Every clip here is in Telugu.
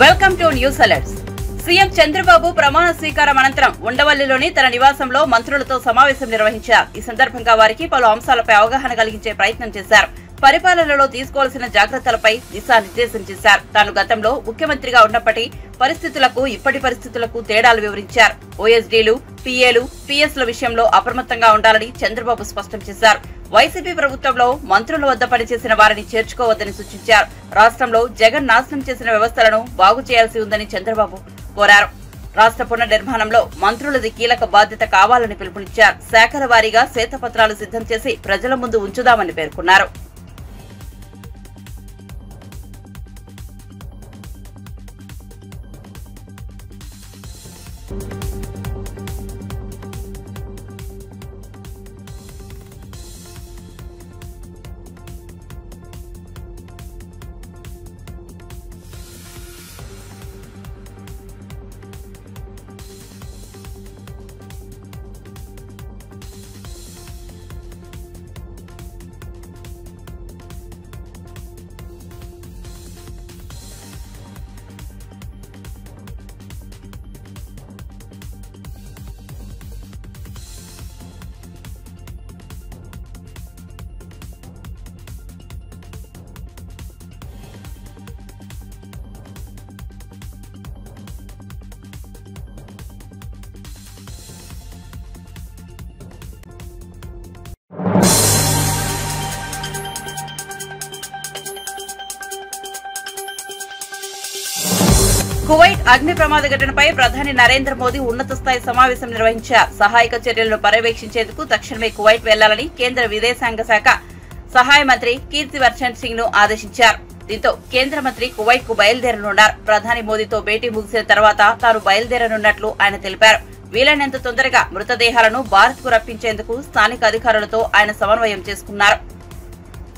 Welcome to news alerts. CM Chandrababu ప్రమాణ స్వీకారం అనంతరం ఉండవల్లిలోని తన నివాసంలో మంత్రులతో సమావేశం నిర్వహించారు. ఈ సందర్భంగా వారికి పలు అంశాలపై అవగాహన కలిగించే ప్రయత్నం చేశారు. పరిపాలనలో తీసుకోవాల్సిన జాగ్రత్తలపై దిశానిర్దేశం చేశారు. తాను గతంలో ముఖ్యమంత్రిగా ఉన్నప్పటి పరిస్థితులకు ఇప్పటి పరిస్థితులకు తేడాలు వివరించారు. ఓఎస్డీలు, పీఏలు, పీఎస్ల విషయంలో అప్రమత్తంగా ఉండాలని చంద్రబాబు స్పష్టం చేశారు. వైసీపీ ప్రభుత్వంలో మంత్రుల వద్ద పనిచేసిన వారిని చేర్చుకోవద్దని సూచించారు. రాష్ట్రంలో జగన్ నాశనం చేసిన వ్యవస్థలను బాగు చేయాల్సి ఉందని చంద్రబాబు కోరారు. రాష్ట్ర పునర్నిర్మాణంలో మంత్రులది కీలక బాధ్యత కావాలని పిలుపునిచ్చారు. శాఖల వారీగా శ్వేతపత్రాలు సిద్ధం చేసి ప్రజల ముందు ఉంచుదామని పేర్కొన్నారు. కువైట్ అగ్ని ప్రమాద ఘటనపై ప్రధాని నరేంద్ర మోదీ ఉన్నత స్థాయి సమావేశం నిర్వహించారు. సహాయక చర్యలను పర్యవేక్షించేందుకు తక్షణమే కువైట్ వెళ్లాలని కేంద్ర విదేశాంగ శాఖ సహాయ మంత్రి కీర్తివర్ధన్ సింగ్ ను ఆదేశించారు. దీంతో కేంద్ర మంత్రి కువైట్ కు బయలుదేరనున్నారు. ప్రధాని మోదీతో భేటీ ముగిసిన తర్వాత తాను బయలుదేరనున్నట్లు ఆయన తెలిపారు. వీలైనంత తొందరగా మృతదేహాలను భారత్ కు రప్పించేందుకు స్థానిక అధికారులతో ఆయన సమన్వయం చేసుకున్నారు.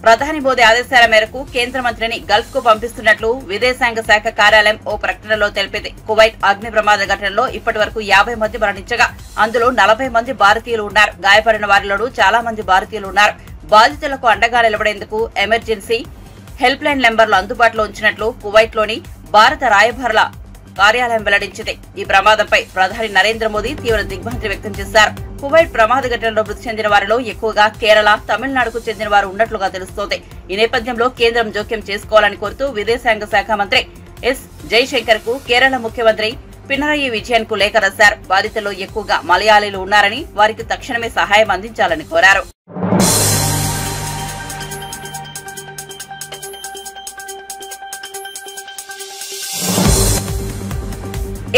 ప్రధాని మోదీ ఆదేశాల మేరకు కేంద్ర మంత్రిని గల్ఫ్ కు పంపిస్తున్నట్లు విదేశాంగ శాఖ కార్యాలయం ఓ ప్రకటనలో తెలిపింది. కువైట్ అగ్ని ప్రమాద ఘటనలో ఇప్పటి వరకు 50 మంది మరణించగా అందులో 40 మంది భారతీయులు ఉన్నారు. గాయపడిన వారిలోనూ చాలా మంది భారతీయులు ఉన్నారు. బాధితులకు అండగా నిలబడేందుకు ఎమర్జెన్సీ హెల్ప్ లైన్ నెంబర్లు అందుబాటులో ఉంచినట్లు కువైట్ లోని భారత రాయబారుల కార్యాలయం వెల్లడించింది. ఈ ప్రమాదంపై ప్రధాని నరేంద్ర మోదీ తీవ్ర దిగ్భ్రాంతి వ్యక్తం చేశారు. కువైట్ ప్రమాద ఘటనలో మృతి చెందిన వారిలో ఎక్కువగా కేరళ, తమిళనాడుకు చెందిన వారు ఉన్నట్లుగా తెలుస్తోంది. ఈ నేపథ్యంలో కేంద్రం జోక్యం చేసుకోవాలని కోరుతూ విదేశాంగ శాఖ మంత్రి ఎస్ జైశంకర్ కు కేరళ ముఖ్యమంత్రి పినరయి విజయన్ కు లేఖ రాశారు. బాధితుల్లో ఎక్కువగా మలయాళీలు ఉన్నారని, వారికి తక్షణమే సహాయం అందించాలని కోరారు.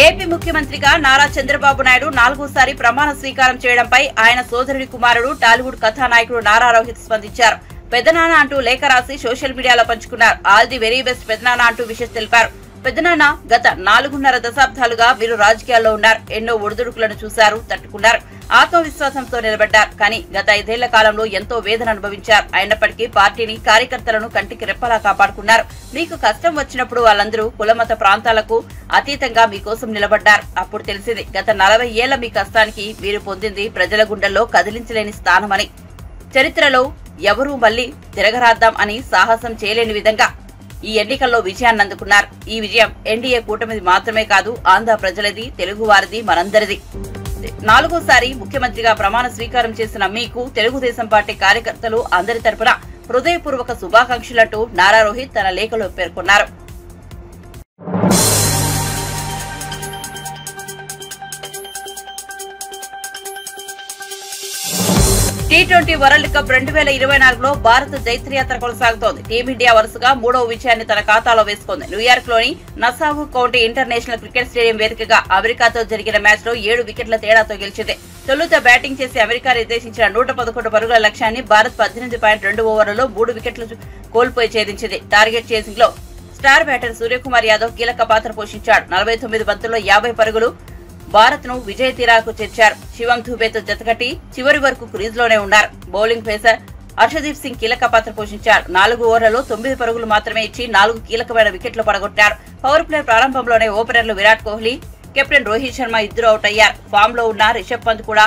ఏపీ ముఖ్యమంత్రిగా నారా చంద్రబాబు నాయుడు 4వ సారి ప్రమాణ స్వీకారం చేయడంపై ఆయన సోదరుడి కుమారుడు టాలీవుడ్ కథానాయకుడు నారా రోహిత్ స్పందించారు. పెద్దనాన్న అంటూ లేఖ రాసి సోషల్ మీడియాలో పంచుకున్నారు. ఆల్ ది వెరీ బెస్ట్ పెద్దనాన్న అంటూ విషయం తెలిపారు. పెద్దనాన్న గత 4.5 దశాబ్దాలుగా వీరు రాజకీయాల్లో ఉన్నారు. ఎన్నో ఒడిదుడుకులను చూశారు, తట్టుకున్నారు. ఆత్మవిశ్వాసంతో నిలబడ్డారు. కానీ గత 5 ఏళ్ల కాలంలో ఎంతో వేదన అనుభవించారు. అయినప్పటికీ పార్టీని, కార్యకర్తలను కంటికి రెప్పలా కాపాడుకున్నారు. మీకు కష్టం వచ్చినప్పుడు వాళ్ళందరూ కులమత ప్రాంతాలకు అతీతంగా మీకోసం నిలబడ్డారు. అప్పుడు తెలిసింది గత 40 ఏళ్ల మీ కష్టానికి వీరు పొందింది ప్రజల గుండెల్లో కదిలించలేని స్థానమని. చరిత్రలో ఎవరూ మళ్లీ తిరగరాద్దాం అని సాహసం చేయలేని విధంగా ఈ ఎన్నికల్లో విజయాన్ని అందుకున్నారు. ఈ విజయం ఎన్డీఏ కూటమిది మాత్రమే కాదు, ఆంధ్ర ప్రజలది, తెలుగువారిది, మనందరిది. 4వ సారి ముఖ్యమంత్రిగా ప్రమాణ స్వీకారం చేసిన మీకు తెలుగుదేశం పార్టీ కార్యకర్తలు అందరి తరపున హృదయపూర్వక శుభాకాంక్షలంటూ నారా రోహిత్ తన లేఖలో పేర్కొన్నారు. T20 వరల్డ్ కప్ 2024లో భారత్ జైత్రయాత్ర కొనసాగుతోంది. టీమిండియా వరుసగా 3వ విజయాన్ని తన ఖాతాలో వేసుకుంది. న్యూయార్క్ లోని Nassau county international cricket stadium వేదికగా అమెరికాతో జరిగిన మ్యాచ్ లో 7 వికెట్ల తేడాతో గెలిచింది. తొలుత బ్యాటింగ్ చేసి అమెరికా నిర్దేశించిన 111 పరుగుల లక్ష్యాన్ని భారత్ 18.2 ఓవర్లలో 3 వికెట్లు కోల్పోయి ఛేదించింది. టార్గెట్ చేసింగ్ లో స్టార్ బ్యాటర్ సూర్యకుమార్ యాదవ్ కీలక పాత్ర పోషించాడు. 49 బంతుల్లో 50 పరుగులు భారత్ ను విజయ తీరాకు చేర్చారు. శివం దుబేతో జతకట్టి చివరి వరకు క్రీజ్ లోనే ఉన్నారు. బౌలింగ్ పేసర్ హర్షదీప్ సింగ్ కీలక పాత్ర పోషించారు. 4 ఓవర్లలో 9 పరుగులు మాత్రమే ఇచ్చి 4 కీలకమైన వికెట్లు పడగొట్టారు. పవర్ ప్లే ప్రారంభంలోనే ఓపెనర్లు విరాట్ కోహ్లీ, కెప్టెన్ రోహిత్ శర్మ ఇద్దరు అవుట్ అయ్యారు. ఫామ్ లో ఉన్న రిషబ్ పంత్ కూడా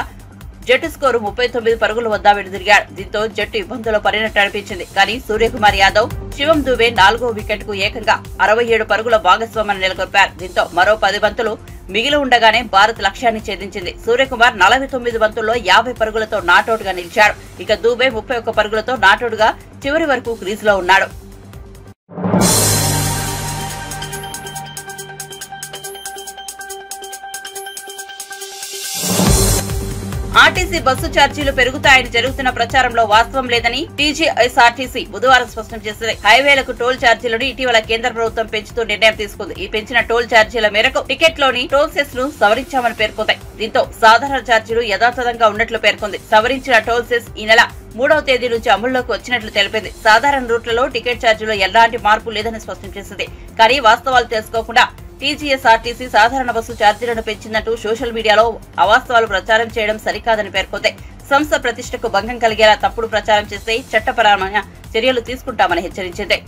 జట్టు స్కోరు 39 పరుగుల వద్ద వెనుదిరిగాడు. దీంతో జట్టు ఇబ్బందుల్లో పడినట్టు అనిపించింది. కానీ సూర్యకుమార్ యాదవ్, శివం దుబే 4వ వికెట్ కు ఏకంగా 67 పరుగుల భాగస్వామ్యాన్ని నెలకొల్పారు. దీంతో మరో 10 బంతులు మిగిలి ఉండగానే భారత్ లక్ష్యాన్ని ఛేదించింది. సూర్యకుమార్ 49 బంతుల్లో 50 పరుగులతో నాటౌట్ గా నిలిచాడు. ఇక దుబే 31 పరుగులతో నాటౌట్ గా చివరి వరకు క్రీజులో ఉన్నాడు. ఆర్టీసీ బస్సు ఛార్జీలు పెరుగుతాయని జరుగుతున్న ప్రచారంలో వాస్తవం లేదని టీజీఎస్ఆర్టీసీ బుధవారం స్పష్టం చేసింది. హైవేలకు టోల్ ఛార్జీలను ఇటీవల కేంద్ర ప్రభుత్వం పెంచుతూ నిర్ణయం తీసుకుంది. ఈ పెంచిన టోల్ ఛార్జీల మేరకు టికెట్లోని టోల్ సెస్ ను సవరించామని పేర్కొంది. దీంతో సాధారణ ఛార్జీలు యథాతథంగా ఉన్నట్లు పేర్కొంది. సవరించిన టోల్ సెస్ ఈ నెల 3వ తేదీ నుంచి అమల్లోకి వచ్చినట్లు తెలిపింది. సాధారణ రూట్లలో టికెట్ ఛార్జీలో ఎలాంటి మార్పు లేదని స్పష్టం చేసింది. కానీ వాస్తవాలు తెలుసుకోకుండా టీజీఎస్ఆర్టీసీ సాధారణ బస్సు ఛార్జీలను పెంచిందంటూ సోషల్ మీడియాలో అవాస్తవాలు ప్రచారం చేయడం సరికాదని పేర్కొంది. సంస్థ ప్రతిష్టకు భంగం కలిగేలా తప్పుడు ప్రచారం చేస్తే చట్టపరమైన చర్యలు తీసుకుంటామని హెచ్చరించింది.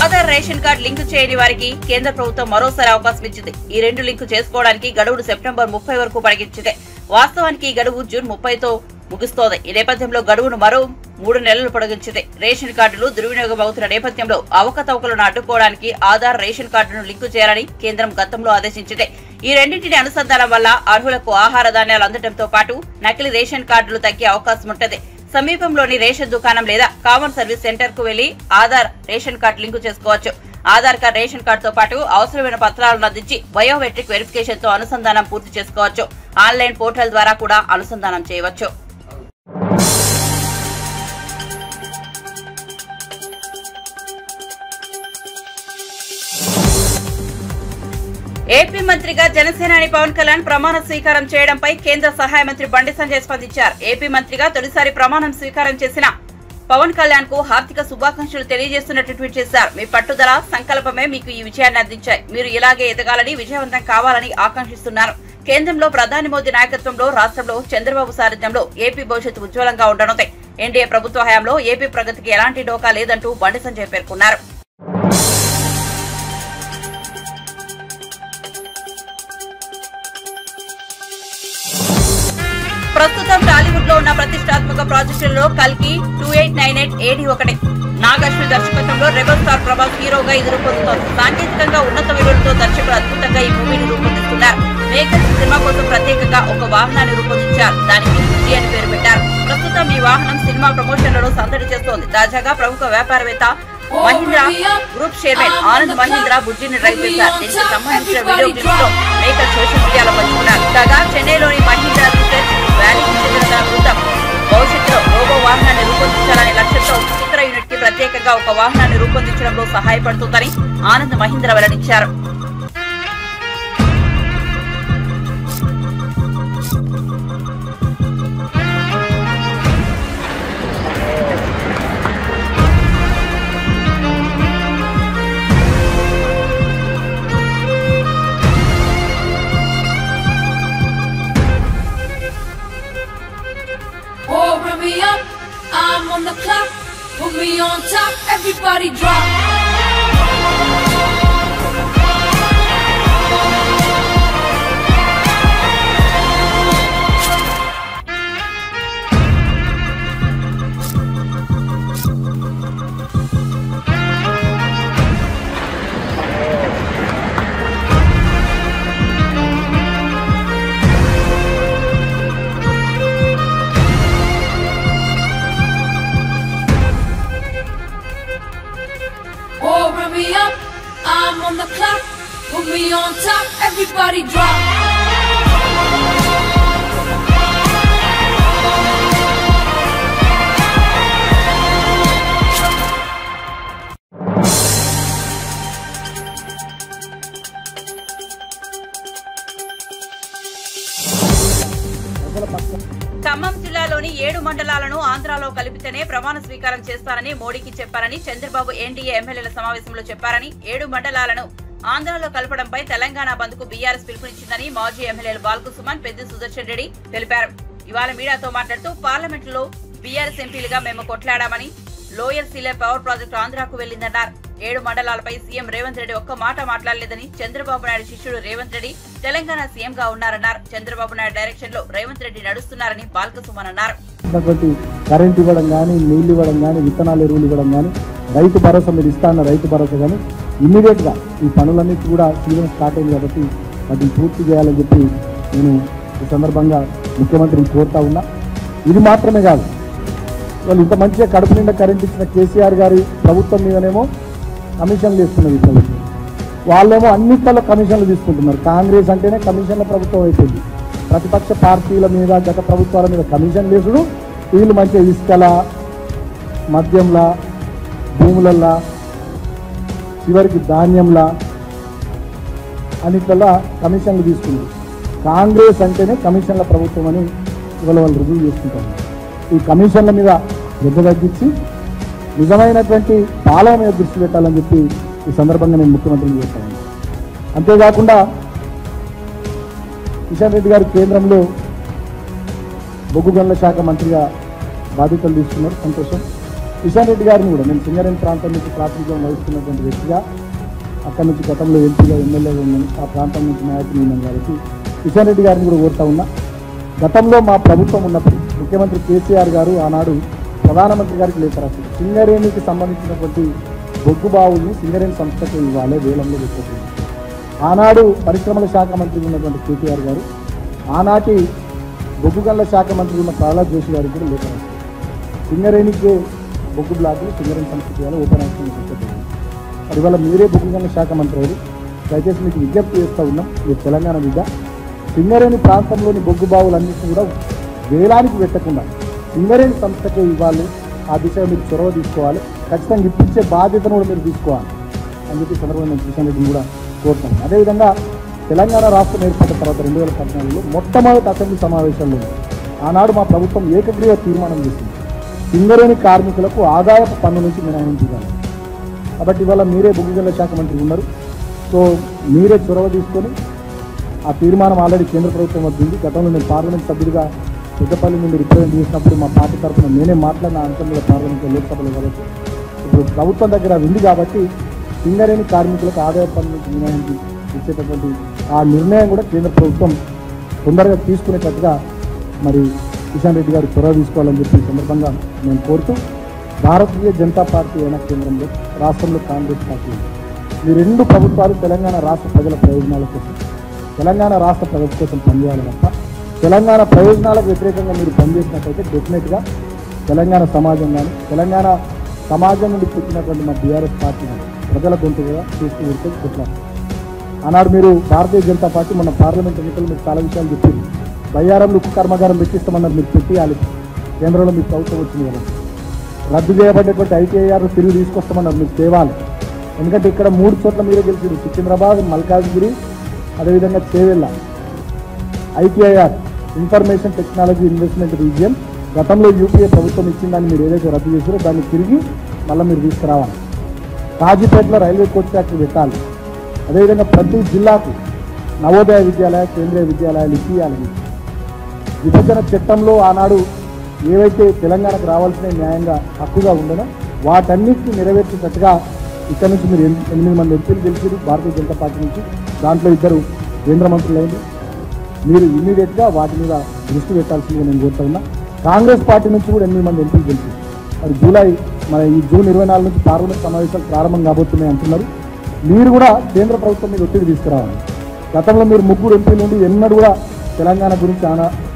ఆధార్ రేషన్ కార్డు లింకు చేయని వారికి కేంద్ర ప్రభుత్వం మరోసారి అవకాశం ఇచ్చింది. ఈ 2 లింకు చేసుకోవడానికి గడువును సెప్టెంబర్ 30 వరకు పొడిగించింది. వాస్తవానికి ఈ గడువు జూన్ 30తో ముగుస్తోంది. ఈ నేపథ్యంలో గడువును మరో 3 నెలలు పొడిగించింది. రేషన్ కార్డులు దుర్వినియోగం అవుతున్న నేపథ్యంలో అవకతవకలను అడ్డుకోవడానికి ఆధార్ రేషన్ కార్డును లింకు చేయాలని కేంద్రం గతంలో ఆదేశించింది. ఈ రెండింటిని అనుసంధానం వల్ల అర్హులకు ఆహార ధాన్యాలు అందడంతో పాటు నకిలీ రేషన్ కార్డులు తగ్గే అవకాశం ఉంటుంది. సమీపంలోని రేషన్ దుకాణం లేదా కామన్ సర్వీస్ సెంటర్ కు వెళ్లి ఆధార్ రేషన్ కార్డు లింకు చేసుకోవచ్చు. ఆధార్ కార్డు రేషన్ కార్డుతో పాటు అవసరమైన పత్రాలను అందించి బయోమెట్రిక్ వెరిఫికేషన్ తో అనుసంధానం పూర్తి చేసుకోవచ్చు. ఆన్లైన్ పోర్టల్ ద్వారా కూడా అనుసంధానం చేయవచ్చు. ఏపీ మంత్రిగా జనసేనాని పవన్ కళ్యాణ్ ప్రమాణ స్వీకారం చేయడంపై కేంద్ర సహాయ మంత్రి బండి సంజయ్ స్పందించారు. ఏపీ మంత్రిగా తొలిసారి ప్రమాణం స్వీకారం చేసిన పవన్ కళ్యాణ్ కు హార్దిక శుభాకాంక్షలు తెలియజేస్తున్నట్టు ట్వీట్ చేశారు. మీ పట్టుదల, సంకల్పమే మీకు ఈ విజయాన్ని అందించాయి. మీరు ఇలాగే ఎదగాలని, విజయవంతం కావాలని ఆకాంక్షిస్తున్నారు. కేంద్రంలో ప్రధాని మోదీ నాయకత్వంలో, రాష్ట్రంలో చంద్రబాబు సారథ్యంలో ఏపీ భవిష్యత్తు ఉజ్వలంగా ఉండనుంది. ఎన్డీఏ ప్రభుత్వ హయాంలో ఏపీ ప్రగతికి ఎలాంటి డోకా లేదంటూ బండి సంజయ్ పేర్కొన్నారు. ప్రస్తుతం టాలీవుడ్ లో ఉన్న ప్రతిష్టాత్మక ప్రాజెక్టులలో కల్కి 2898 AD ఒకటి. నాగశ్వి దర్శకత్వంలో రెబల్ స్టార్ ప్రభాస్ హీరోగా ఇది రూపొందుతోంది. సాంకేతికంగా ఉన్నత విలువలతో దర్శకుడు అద్భుతంగా ఈ మూవీని రూపొందిస్తున్నారు. మేకర్స్ సినిమా కోసం ప్రత్యేకంగా ఒక వాహనాన్ని రూపొందించారు. దానికి బుజ్జి అని పేరు పెట్టారు. ప్రస్తుతం ఈ వాహనం సినిమా ప్రమోషన్లలో సందడి చేస్తోంది. తాజాగా ప్రముఖ వ్యాపారవేత్త మహీంద్రా గ్రూప్ చైర్మన్ ఆనంద్ మహీంద్రా బుజ్జిని డ్రైవ్ చేశారు. దీనికి సంబంధించిన వీడియో క్లిప్స్ లో మేకర్ సోషల్ మీడియాలో పంచుకున్నారు. కాగా చెన్నైలోని మహీంద్రా రీసెర్చ్ వ్యాలీకి చెందిన తన బృందం భవిష్యత్తులో రోబో వాహనాన్ని రూపొందించాలనే లక్ష్యంతో చిత్ర యూనిట్ కి ప్రత్యేకంగా ఒక వాహనాన్ని రూపొందించడంలో సహాయపడుతుందని ఆనంద్ మహీంద్రా వెల్లడించారు. I'm on the clock, put me on top, everybody drop. I'm on the clock, put me on top, everybody drop. Khammam జిల్లాలోని 7 మండలాలను ఆంధ్రాలో కలిపితేనే ప్రమాణ స్వీకారం చేస్తారని మోడీకి చెప్పారని చంద్రబాబు ఎన్డీఏ ఎమ్మెల్యేల సమావేశంలో చెప్పారని, 7 మండలాలను ఆంధ్రాలో కలపడంపై తెలంగాణ బంద్ కు బీఆర్ఎస్ పిలుపునిచ్చిందని మాజీ ఎమ్మెల్యేలు బాల్కు సుమన్, పెద్ది సుదర్శన్ రెడ్డి తెలిపారు. ఇవాళ మీడియాతో మాట్లాడుతూ పార్లమెంటులో బీఆర్ఎస్ ఎంపీలుగా మేము కొట్లాడామని లోయర్ సీలేర్ పవర్ ప్రాజెక్టు ఆంధ్రాకు వెళ్లిందన్నారు. 7 మండలాలపై సీఎం రేవంత్ రెడ్డి ఒక్క మాట మాట్లాడలేదని, చంద్రబాబు నాయుడు శిష్యుడు రేవంత్ రెడ్డి తెలంగాణ సీఎంగా ఉన్నారన్నారు. చంద్రబాబు నాయుడు డైరెక్షన్ లో రేవంత్ రెడ్డి నడుస్తున్నారని బాల్కసుమన్ అన్నారు. కరెంట్ ఇవ్వడం కానీ, నీళ్లు ఇవ్వడం కానీ, విత్తనాలు ఎరువులు ఇవ్వడం కానీ, రైతు భరోసా మీరు ఇస్తా అన్న రైతు భరోసా కానీ ఇమ్మీడియట్ గా ఈ పనులన్నిటి కూడా సీజన్ స్టార్ట్ అయింది కాబట్టి వాటిని పూర్తి చేయాలని చెప్పి నేను ఈ సందర్భంగా ముఖ్యమంత్రిని కోరుతా ఉన్నా. ఇది మాత్రమే కాదు, వాళ్ళు ఇంత మంచిగా కడుపు నిండా కరెంట్ ఇచ్చిన కేసీఆర్ గారి ప్రభుత్వం మీదనేమో కమిషన్లు ఇస్తున్నది ప్రభుత్వం, వాళ్ళేమో అన్నిట్లలో కమిషన్లు తీసుకుంటున్నారు. కాంగ్రెస్ అంటేనే కమిషన్ల ప్రభుత్వం అయిపోయింది. ప్రతిపక్ష పార్టీల మీద, గత ప్రభుత్వాల మీద కమిషన్ వేసుడు, వీళ్ళు మంచిగా ఇసుకల, మద్యంలా, భూములల్లా, చివరికి ధాన్యంలా అన్నిట్లలో కమిషన్లు తీసుకుంది. కాంగ్రెస్ అంటేనే కమిషన్ల ప్రభుత్వం అని ఇవాళ వాళ్ళు రుజువు చేసుకుంటారు. ఈ కమిషన్ల మీద శ్రద్ధ తగ్గించి నిజమైనటువంటి పాలన మీద దృష్టి పెట్టాలని చెప్పి ఈ సందర్భంగా నేను ముఖ్యమంత్రిని చేస్తాను. అంతేకాకుండా కిషన్ రెడ్డి గారు కేంద్రంలో బొగ్గు గనుల శాఖ మంత్రిగా బాధ్యతలు తీసుకున్నారు, సంతోషం. కిషన్ రెడ్డి గారిని కూడా నేను సింగరేణి ప్రాంతం నుంచి ప్రాతినిధ్యం వహిస్తున్నటువంటి వ్యక్తిగా, అక్కడి నుంచి గతంలో ఎంపీగా ఎమ్మెల్యేగా ఉన్నాను, ఆ ప్రాంతం నుంచి నాయకులు ఉన్నాను కాబట్టి కిషన్ రెడ్డి గారిని కూడా కోరుతా ఉన్నా. గతంలో మా ప్రభుత్వం ఉన్నప్పుడు ముఖ్యమంత్రి కేసీఆర్ గారు ఆనాడు ప్రధానమంత్రి గారికి లేఖ రాశారు. సింగరేణికి సంబంధించినటువంటి బొగ్గు బావుల్ని సింగరేణి సంస్థకు ఇవ్వాలి, వేలంలో పెట్టుకుంది. ఆనాడు పరిశ్రమల శాఖ మంత్రి ఉన్నటువంటి కేటీఆర్ గారు ఆనాటి బొగ్గు గనుల శాఖ మంత్రి ఉన్న ప్రహ్లాద్ జోషి గారికి కూడా లేఖ రాశారు. సింగరేణికి బొగ్గు బ్లాక్లు సింగరేణి సంస్థకి ఇవ్వాలి, ఓపెన్ యాక్షన్ పెట్టండి. మరి ఇవాళ మీరే బొగ్గు గనుల శాఖ మంత్రి అయ్యారు, దయచేసి మీకు విజ్ఞప్తి చేస్తూ ఉన్నాం. మీరు తెలంగాణ మీద సింగరేణి ప్రాంతంలోని బొగ్గు బావులన్నింటినీ కూడా వేలానికి పెట్టకుండా సింగరేణి సంస్థకే ఇవ్వాలి. ఆ దిశగా మీరు చొరవ తీసుకోవాలి, ఖచ్చితంగా ఇప్పించే బాధ్యతను కూడా మీరు తీసుకోవాలి అని చెప్పి సందర్భంగా నేను కిషన్ రెడ్డిని కూడా కోరుతాను. అదేవిధంగా తెలంగాణ రాష్ట్రం ఏర్పడిన తర్వాత 2014లో మొట్టమొదటి అసెంబ్లీ సమావేశాల్లో ఆనాడు మా ప్రభుత్వం ఏకగ్రీవ తీర్మానం చేసింది, సింగరేణి కార్మికులకు ఆదాయపు పన్ను నుంచి మినహాయించాలి. కాబట్టి ఇవాళ మీరే బొగ్గు గనుల శాఖ మంత్రి ఉన్నారు, సో మీరే చొరవ తీసుకొని ఆ తీర్మానం ఆల్రెడీ కేంద్ర ప్రభుత్వం వద్ద ఉంది. గతంలో నేను పార్లమెంట్ సభ్యుడిగా పెద్దపల్లి నుండి రిప్రజెంట్ చేసినప్పుడు మా పార్టీ తరఫున నేనే మాట్లాడిన అంశం మీద పార్లమెంట్లో లోక్సభలో కాబట్టి ఇప్పుడు ప్రభుత్వం దగ్గర ఉంది కాబట్టి సింగరేణి కార్మికులకు ఆదాయ పన్ను నుంచి మినహాయించి ఇచ్చేటటువంటి ఆ నిర్ణయం కూడా కేంద్ర ప్రభుత్వం తొందరగా తీసుకునేటట్టుగా మరి కిషన్ రెడ్డి గారు చొరవ తీసుకోవాలని చెప్పి ఈ సందర్భంగా నేను కోరుతూ, భారతీయ జనతా పార్టీ అయిన కేంద్రంలో, రాష్ట్రంలో కాంగ్రెస్ పార్టీ, ఈ రెండు ప్రభుత్వాలు తెలంగాణ రాష్ట్ర ప్రజల ప్రయోజనాల కోసం, తెలంగాణ రాష్ట్ర ప్రజల కోసం పనిచేయాలి తప్ప తెలంగాణ ప్రయోజనాలకు వ్యతిరేకంగా మీరు పనిచేసినట్లయితే డెఫినెట్గా తెలంగాణ సమాజం కానీ, తెలంగాణ సమాజం నుండి పుట్టినటువంటి మా టీఆర్ఎస్ పార్టీ ప్రజల గొంతుగా చేస్తూ ఉంటే కొట్లాడు. ఆనాడు మీరు భారతీయ జనతా పార్టీ మొన్న పార్లమెంట్ ఎన్నికలు మీకు చాలా విషయాలు చెప్పింది. బయ్యారంలో ఉక్కు కర్మాగారం పెట్టిస్తామన్నారు, మీరు పెట్టియాలి. కేంద్రంలో మీకు ప్రభుత్వం వచ్చింది కదా. రద్దు చేయబడ్డటువంటి ఐటీఐఆర్ తిరిగి తీసుకొస్తామన్నారు, మీరు తేవాలి. ఎందుకంటే ఇక్కడ 3 చోట్ల మీరే గెలిచారు, సికింద్రాబాద్, మల్కాజ్గిరి, అదేవిధంగా Chevella. ITIR information technology investment region గతంలో యూపీఏ ప్రభుత్వం ఇచ్చిన దాన్ని మీరు ఏదైతే రద్దు చేశారో దాన్ని తిరిగి మళ్ళీ మీరు తీసుకురావాలి. కాజీపేటలో రైల్వే కోచ్ ఫ్యాక్టరీ పెట్టాలి. అదేవిధంగా ప్రతి జిల్లాకు నవోదయ విద్యాలయ, కేంద్రీయ విద్యాలయాలు ఇప్పియాలని. విభజన చట్టంలో ఆనాడు ఏవైతే తెలంగాణకు రావాల్సిన న్యాయంగా హక్కుగా ఉండనో వాటన్నిటిని నెరవేర్చేటట్టుగా ఇక్కడ నుంచి మీరు 8 మంది ఎంపీలు గెలిచారు భారతీయ జనతా పార్టీ నుంచి, దాంట్లో 2 కేంద్ర మంత్రులైంది. మీరు ఇమ్మీడియట్గా వాటి మీద దృష్టి పెట్టాల్సిందిగా నేను కోరుతా ఉన్నా. కాంగ్రెస్ పార్టీ నుంచి కూడా 8 మంది ఎంపీలు గెలిచారు. మరి ఈ జూన్ 24 నుంచి పార్లమెంట్ సమావేశాలు ప్రారంభం కాబోతున్నాయి అంటున్నారు. మీరు కూడా కేంద్ర ప్రభుత్వం మీద ఒత్తిడి తీసుకురావాలి. గతంలో మీరు 3 ఎంపీల నుండి ఎన్నడూ కూడా తెలంగాణ గురించి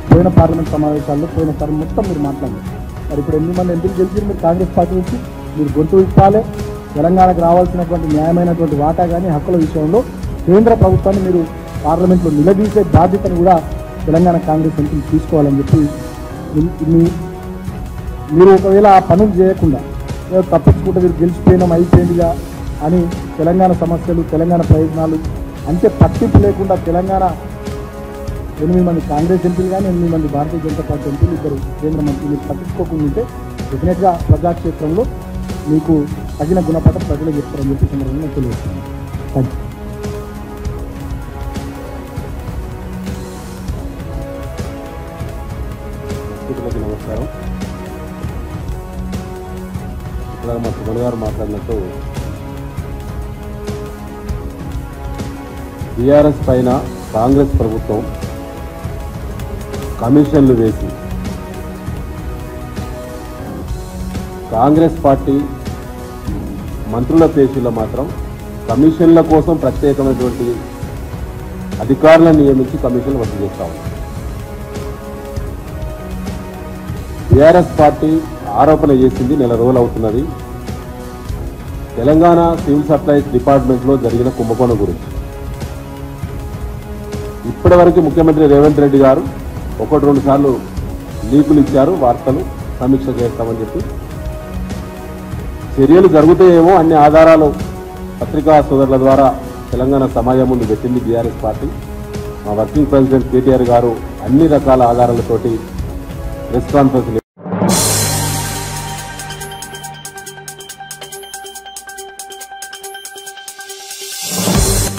పోయిన పార్లమెంట్ సమావేశాల్లో పోయిన తరం మొత్తం మీరు మాట్లాడారు. మరి ఇప్పుడు 8 మంది ఎంపీలు గెలిచారు మీరు కాంగ్రెస్ పార్టీ నుంచి, మీరు గొంతు ఇప్పాలి. తెలంగాణకు రావాల్సినటువంటి న్యాయమైనటువంటి వాటా కానీ హక్కుల విషయంలో కేంద్ర ప్రభుత్వాన్ని మీరు పార్లమెంట్లో నిలదీసే బాధ్యతను కూడా తెలంగాణ కాంగ్రెస్ ఎంపీలు తీసుకోవాలని చెప్పి, మీరు ఒకవేళ ఆ పనులు చేయకుండా తప్పించుకుంటే మీరు గెలిచిపోయినాం అయిపోయిందిగా అని తెలంగాణ సమస్యలు, తెలంగాణ ప్రయోజనాలు అంటే పట్టింపు లేకుండా తెలంగాణ 8 మంది కాంగ్రెస్ ఎంపీలు కానీ 8 మంది భారతీయ జనతా పార్టీ ఎంపీలు, 2 కేంద్ర మంత్రులు పట్టించుకోకుండా ఉంటే డెఫినెట్గా ప్రజాక్షేత్రంలో మీకు తగిన గుణపాఠం ప్రజలు చెప్తారని చెప్పి సందర్భంగా తెలియజేస్తున్నాను. Thank you. నమస్కారం. ఇందాక మా సుమన్ గారు మాట్లాడినట్టు టీఆర్ఎస్ పైన కాంగ్రెస్ ప్రభుత్వం కమిషన్లు వేసి కాంగ్రెస్ పార్టీ మంత్రుల పేషీలో మాత్రం కమిషన్ల కోసం ప్రత్యేకమైనటువంటి అధికారులను నియమించి కమిషన్లు వసూలు చేస్తా ఉన్నారు. టీఆర్ఎస్ పార్టీ ఆరోపణ చేసింది నెల రోజులు అవుతున్నది తెలంగాణ సివిల్ సప్లైస్ డిపార్ట్మెంట్లో జరిగిన కుంభకోణం గురించి. ఇప్పటి వరకు ముఖ్యమంత్రి రేవంత్ రెడ్డి గారు 1-2 సార్లు లీకులు ఇచ్చారు, వార్తలు సమీక్ష చేస్తామని చెప్పి. చర్యలు జరుగుతాయేమో అన్ని ఆధారాలు పత్రికా సోదరుల ద్వారా తెలంగాణ సమాజం ముందు పెట్టింది బీఆర్ఎస్ పార్టీ. మా వర్కింగ్ ప్రెసిడెంట్ కేటీఆర్ గారు అన్ని రకాల ఆధారాలతోటి ప్రెస్ కాన్ఫరెన్స్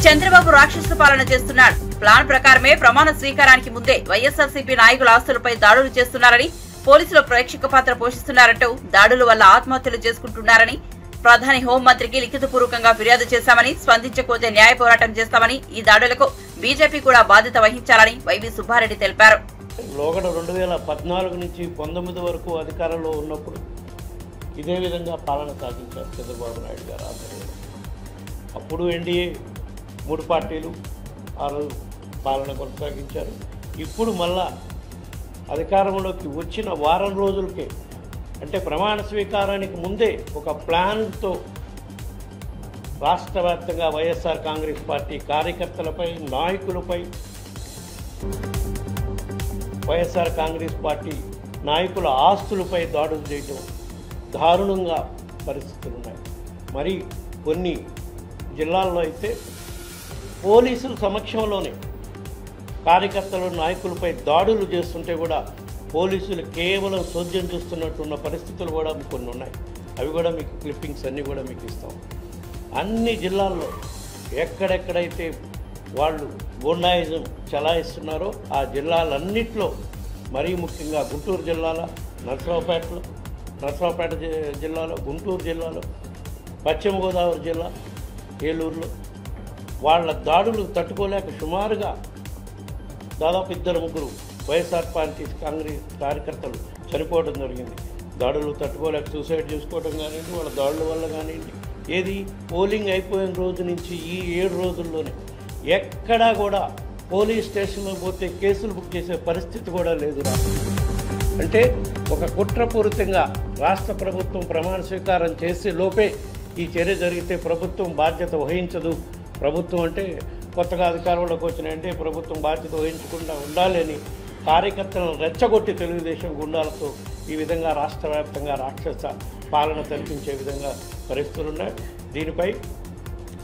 చంద్రబాబు రాక్షస పాలన చేస్తున్నాడు. ప్లాన్ ప్రకారమే ప్రమాణ స్వీకారానికి ముందే వైఎస్ఆర్సీపీ నాయకుల ఆస్తులపై దాడులు చేస్తున్నారని, పోలీసులు ప్రేక్షక పాత్ర పోషిస్తున్నారంటూ దాడుల వల్ల ఆత్మహత్యలు చేసుకుంటున్నారని, ప్రధాని హోంమంత్రికి లిఖితపూర్వకంగా ఫిర్యాదు చేశామని, స్పందించకపోతే న్యాయ పోరాటం చేస్తామని, ఈ దాడులకు బీజేపీ కూడా బాధ్యత వహించాలని వైవి సుబ్బారెడ్డి తెలిపారు. లోగడ 2014 నుంచి 19 వరకు అధికారంలో ఉన్నప్పుడు ఇదే విధంగా పాలన సాగించారు చంద్రబాబు నాయుడు గారు ఆధ్వర్యంలో. అప్పుడు ఎన్డీఏ 3 పార్టీలు ఆ రోజు పాలన కొనసాగించారు. ఇప్పుడు మళ్ళా అధికారంలోకి వచ్చిన వారం రోజులకే, అంటే ప్రమాణ స్వీకారానికి ముందే ఒక ప్లాన్తో రాష్ట్ర వ్యాప్తంగా వైఎస్ఆర్ కాంగ్రెస్ పార్టీ కార్యకర్తలపై, నాయకులపై, వైఎస్ఆర్ కాంగ్రెస్ పార్టీ నాయకుల ఆస్తులపై దాడులు చేయటం దారుణంగా పరిస్థితులు ఉన్నాయి. మరి కొన్ని జిల్లాల్లో అయితే పోలీసుల సమక్షంలోనే కార్యకర్తలు, నాయకులపై దాడులు చేస్తుంటే కూడా పోలీసులు కేవలం చోద్యం చూస్తున్నట్టున్న పరిస్థితులు కూడా కొన్ని ఉన్నాయి. అవి కూడా మీకు క్లిప్పింగ్స్ అన్నీ కూడా మీకు ఇస్తాం. అన్ని జిల్లాల్లో ఎక్కడెక్కడైతే వాళ్ళు గూండాయిజం చలాయిస్తున్నారో ఆ జిల్లాలన్నింటిలో, మరీ ముఖ్యంగా గుంటూరు జిల్లాలో, నరసరావుపేట జిల్లాలో, గుంటూరు జిల్లాలో, పశ్చిమ గోదావరి జిల్లా, ఏలూరులో వాళ్ళ దాడులు తట్టుకోలేక సుమారుగా దాదాపు 2-3 వైఎస్ఆర్ పార్టీ కాంగ్రెస్ కార్యకర్తలు చనిపోవడం జరిగింది. దాడులు తట్టుకోలేక సూసైడ్ చేసుకోవడం కానివ్వండి, వాళ్ళ దాడుల వల్ల కానివ్వండి. ఏది పోలింగ్ అయిపోయిన రోజు నుంచి ఈ 7 రోజుల్లోనే ఎక్కడా కూడా పోలీస్ స్టేషన్లో పోతే కేసులు బుక్ చేసే పరిస్థితి కూడా లేదు. అంటే ఒక కుట్రపూరితంగా రాష్ట్ర ప్రభుత్వం ప్రమాణ స్వీకారం చేసే లోపే ఈ చర్య జరిగితే ప్రభుత్వం బాధ్యత వహించదు. ప్రభుత్వం అంటే కొత్తగా అధికారంలోకి వచ్చినాయంటే ప్రభుత్వం బాధ్యత వహించకుండా ఉండాలని కార్యకర్తలను రెచ్చగొట్టి తెలుగుదేశం గుండాలతో ఈ విధంగా రాష్ట్ర వ్యాప్తంగా రాక్షస పాలన కల్పించే విధంగా పరిస్థితులు ఉన్నాయి. దీనిపై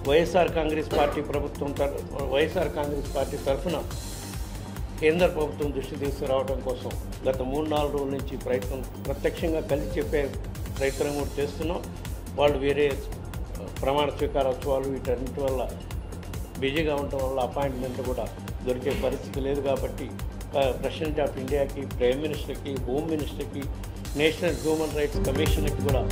వైఎస్ఆర్ కాంగ్రెస్ పార్టీ తరఫున కేంద్ర ప్రభుత్వం దృష్టి తీసుకురావడం కోసం గత 3-4 రోజుల నుంచి ప్రత్యక్షంగా కలిసి చెప్పే ప్రయత్నం కూడా చేస్తున్నాం. వాళ్ళు వేరే ప్రమాణ స్వీకారోత్సవాలు వీటన్నిటి వల్ల బిజీగా ఉండటం వల్ల అపాయింట్మెంట్ కూడా దొరికే పరిస్థితి లేదు. కాబట్టి ప్రెసిడెంట్ ఆఫ్ ఇండియాకి, ప్రైమ్ మినిస్టర్కి, హోమ్ మినిస్టర్కి, నేషనల్ హ్యూమన్ రైట్స్ కమిషన్కి కూడా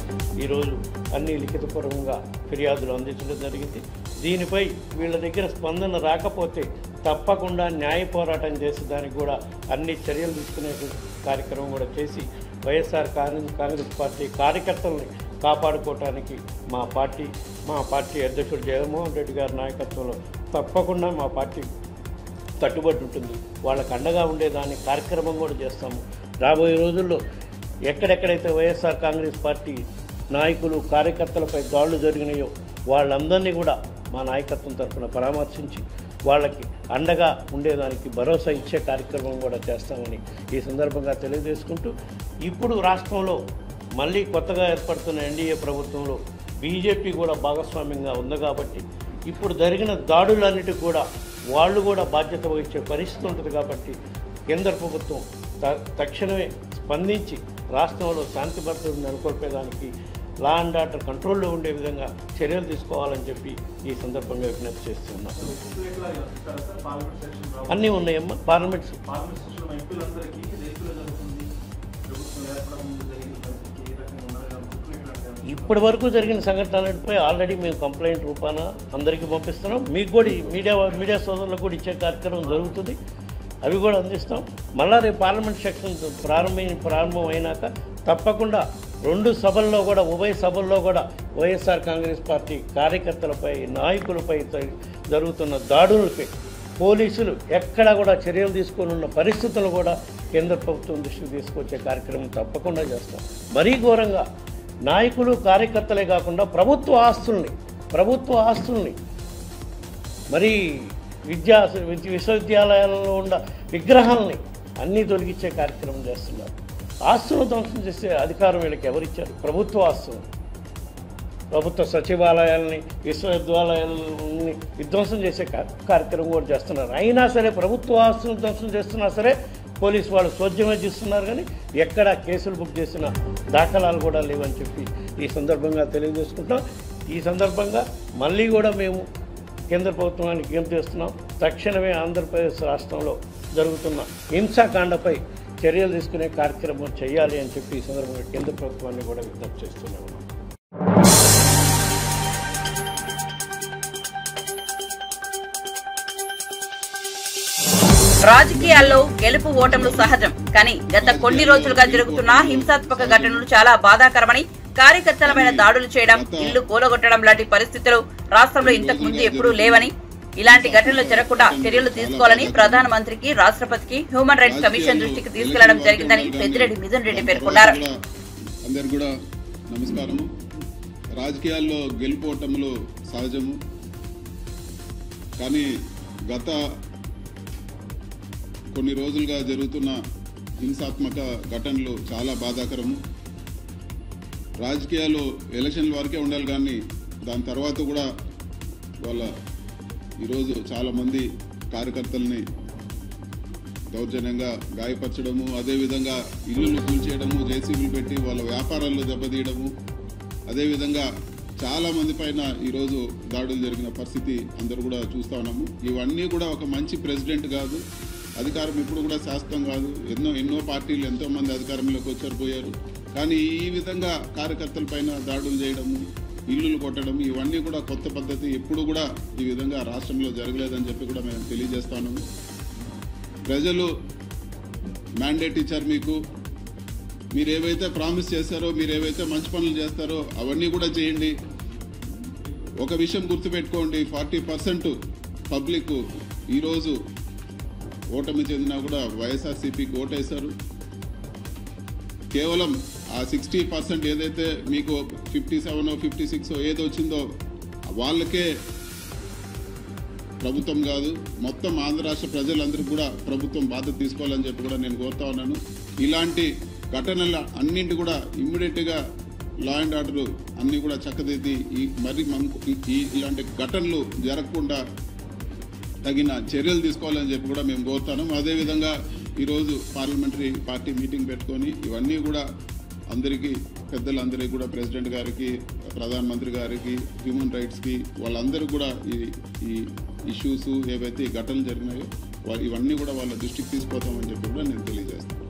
ఈరోజు అన్ని లిఖితపూర్వకంగా ఫిర్యాదులు అందించడం జరిగింది. దీనిపై వీళ్ళ దగ్గర స్పందన రాకపోతే తప్పకుండా న్యాయ పోరాటం చేసి దానికి కూడా అన్ని చర్యలు తీసుకునే కార్యక్రమం కూడా చేసి వైఎస్ఆర్ కాంగ్రెస్ పార్టీ కార్యకర్తల్ని కాపాడుకోవటానికి మా పార్టీ అధ్యక్షుడు జగన్మోహన్ రెడ్డి గారి నాయకత్వంలో తప్పకుండా మా పార్టీ కట్టుబడి ఉంటుంది. వాళ్ళకు అండగా ఉండేదాన్ని కార్యక్రమం కూడా చేస్తాము. రాబోయే రోజుల్లో ఎక్కడెక్కడైతే వైఎస్ఆర్ కాంగ్రెస్ పార్టీ నాయకులు, కార్యకర్తలపై దాడులు జరిగినాయో వాళ్ళందరినీ కూడా మా నాయకత్వం తరఫున పరామర్శించి వాళ్ళకి అండగా ఉండేదానికి భరోసా ఇచ్చే కార్యక్రమం కూడా చేస్తామని ఈ సందర్భంగా తెలియజేసుకుంటూ, ఇప్పుడు రాష్ట్రంలో మళ్ళీ కొత్తగా ఏర్పడుతున్న ఎన్డీఏ ప్రభుత్వంలో బీజేపీ కూడా భాగస్వామ్యంగా ఉంది కాబట్టి ఇప్పుడు జరిగిన దాడులన్నిటికీ కూడా వాళ్ళు కూడా బాధ్యత వహించే పరిస్థితి ఉంటుంది. కాబట్టి కేంద్ర ప్రభుత్వం తక్షణమే స్పందించి రాష్ట్రంలో శాంతి భద్రతను నెలకొల్పేదానికి, లా అండ్ ఆర్డర్ కంట్రోల్లో ఉండే విధంగా చర్యలు తీసుకోవాలని చెప్పి ఈ సందర్భంగా విజ్ఞప్తి చేస్తున్నాం. అన్నీ ఉన్నాయమ్మా. పార్లమెంట్ ఇప్పటి వరకు జరిగిన సంఘటనలపై ఆల్రెడీ మేము కంప్లైంట్ రూపాన అందరికీ పంపిస్తున్నాం. మీకు కూడా మీడియా సోదరులకు కూడా ఇచ్చే కార్యక్రమం జరుగుతుంది. అవి కూడా అందిస్తాం. మళ్ళా రేపు పార్లమెంట్ సెక్షన్ ప్రారంభం అయినాక తప్పకుండా 2 సభల్లో కూడా ఉభయ సభల్లో కూడా వైఎస్ఆర్ కాంగ్రెస్ పార్టీ కార్యకర్తలపై నాయకులపై జరుగుతున్న దాడులపై పోలీసులు ఎక్కడా కూడా చర్యలు తీసుకొని ఉన్న పరిస్థితులు కూడా కేంద్ర ప్రభుత్వం దృష్టికి తీసుకొచ్చే కార్యక్రమం తప్పకుండా చేస్తాం. మరీ ఘోరంగా నాయకులు కార్యకర్తలే కాకుండా ప్రభుత్వ ఆస్తుల్ని మరి విశ్వవిద్యాలయాలలో ఉన్న విగ్రహాలని అన్నీ తొలగించే కార్యక్రమం చేస్తున్నారు. ఆస్తులను ధ్వంసం చేసే అధికారం వీళ్ళకి ఎవరిచ్చారు? ప్రభుత్వ ఆస్తులు, ప్రభుత్వ సచివాలయాలని విశ్వవిద్యాలయాలని విధ్వంసం చేసే కార్యక్రమం కూడా చేస్తున్నారు. అయినా సరే ప్రభుత్వ ఆస్తులను ధ్వంసం చేస్తున్నా సరే పోలీసు వాళ్ళు సోద్యమే చేస్తున్నారు. కానీ ఎక్కడా కేసులు బుక్ చేసిన దాఖలాలు కూడా లేవని చెప్పి ఈ సందర్భంగా తెలియజేసుకుంటాం. ఈ సందర్భంగా మళ్ళీ కూడా మేము కేంద్ర ప్రభుత్వానికి విజ్ఞప్తి చేస్తున్నాం. తక్షణమే ఆంధ్రప్రదేశ్ రాష్ట్రంలో జరుగుతున్న హింసాకాండపై చర్యలు తీసుకునే కార్యక్రమం చేయాలి అని చెప్పి ఈ సందర్భంగా కేంద్ర ప్రభుత్వాన్ని కూడా విజ్ఞప్తి చేస్తున్నాము. రాజకీయాల్లో గెలుపు ఓటములు సహజం. కానీ గత కొన్ని రోజులుగా జరుగుతున్న హింసాత్మక ఘటనలు చాలా బాధాకరమని, కార్యకర్తలమైన దాడులు చేయడం, ఇళ్లు కూలగొట్టడం లాంటి పరిస్థితులు రాష్ట్రంలో ఇంతకు ముందు ఎప్పుడూ లేవని, ఇలాంటి ఘటనలు జరగకుండా చర్యలు తీసుకోవాలని ప్రధానమంత్రికి, రాష్ట్రపతికి, హ్యూమన్ రైట్స్ కమిషన్ దృష్టికి తీసుకెళ్లడం జరిగిందని పెద్దిరెడ్డి మిథున్ రెడ్డి పేర్కొన్నారు. అందరికీ కూడా నమస్కారము. రాజకీయాల్లో గెలుపు ఓటములు సహజము. కానీ గత కొన్ని రోజులుగా జరుగుతున్న హింసాత్మక ఘటనలు చాలా బాధాకరము. రాజకీయాలు ఎలక్షన్ల వరకే ఉండాలి, కానీ దాని తర్వాత కూడా వాళ్ళ ఈరోజు చాలామంది కార్యకర్తల్ని దౌర్జన్యంగా గాయపరచడము, అదేవిధంగా ఇల్లులు కూల్చేయడము, జేసీబీలు పెట్టి వాళ్ళ వ్యాపారాల్లో దెబ్బతీయడము, అదేవిధంగా చాలామంది పైన ఈరోజు దాడులు జరిగిన పరిస్థితి అందరూ కూడా చూస్తూ ఉన్నాము. ఇవన్నీ కూడా ఒక మంచి ప్రెసిడెంట్ కాదు, అధికారం ఇప్పుడు కూడా శాశ్వతం కాదు. ఎన్నో పార్టీలు ఎంతోమంది అధికారంలోకి వచ్చారు పోయారు. కానీ ఈ విధంగా కార్యకర్తల పైన దాడులు చేయడము, ఇల్లులు కొట్టడం, ఇవన్నీ కూడా కొత్త పద్ధతి. ఎప్పుడు కూడా ఈ విధంగా రాష్ట్రంలో జరగలేదని చెప్పి కూడా మేము తెలియజేస్తాను. ప్రజలు మ్యాండేట్ ఇచ్చారు మీకు. మీరు ఏవైతే ప్రామిస్ చేస్తారో, మీరు ఏవైతే మంచి పనులు చేస్తారో అవన్నీ కూడా చేయండి. ఒక విషయం గుర్తుపెట్టుకోండి, 40% పబ్లిక్ ఈరోజు ఓటమి చెందినా కూడా వైఎస్ఆర్సీపీకి ఓటేశారు. కేవలం ఆ 60% ఏదైతే మీకు 57 56 ఏదో వచ్చిందో వాళ్ళకే ప్రభుత్వం కాదు, మొత్తం ఆంధ్ర రాష్ట్ర ప్రజలందరికీ కూడా ప్రభుత్వం బాధ్యత తీసుకోవాలని చెప్పి కూడా నేను కోరుతా ఉన్నాను. ఇలాంటి ఘటనల అన్నింటి కూడా ఇమ్మీడియట్గా లా అండ్ ఆర్డర్ అన్నీ కూడా చక్కదిద్ది ఇలాంటి ఘటనలు జరగకుండా తగిన చర్యలు తీసుకోవాలని చెప్పి కూడా మేము కోరుతాను. అదేవిధంగా ఈరోజు పార్లమెంటరీ పార్టీ మీటింగ్ పెట్టుకొని ఇవన్నీ కూడా అందరికీ, పెద్దలందరికీ కూడా, ప్రెసిడెంట్ గారికి, ప్రధానమంత్రి గారికి, హ్యూమన్ రైట్స్కి, వాళ్ళందరూ కూడా ఈ ఇష్యూస్ ఏవైతే ఘటనలు జరిగినాయో ఇవన్నీ కూడా వాళ్ళ దృష్టికి తీసుకుపోతామని చెప్పి కూడా నేను తెలియజేస్తాను.